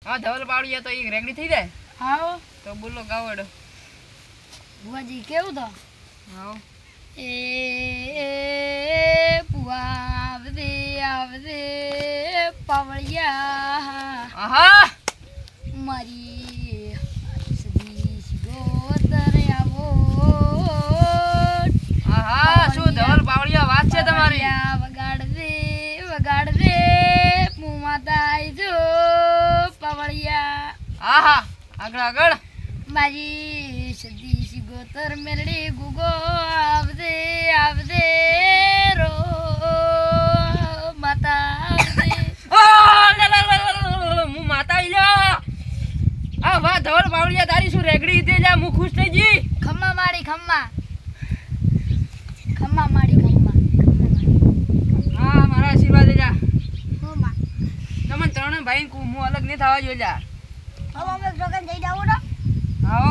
હા ધવલ પાવડિયા તો એક રેગડી થઈ જાય. હાઓ તો બોલો ગાવડ. બુઆજી કેવું તો હાઓ એ બુઆ આવજે પાવળિયા આહા મારી સદી ગોતર આવો આહા શું ધવલ પાવડિયા વાત છે તમારી. વગાડજે હું માતા આઈ જો પાવળિયા આહા આગળ આગળ. મારી સદી ગોતર મેરડી ગુગો આવજે રો માતા આવજે. હું માતા ઈલા. આ વાહ ધવલ પાવડિયા તારી શું રેગડી હતી જા હું ખુશ થઈ જી. ખમ્મા માડી ખમ્મા હા મારા આશીર્વાદ જા. હોમાં તમને ત્રણે ભાઈ હું અલગ નહીં થવા જો જા. હવે અમે જોગન જઈ જાવ ને આવો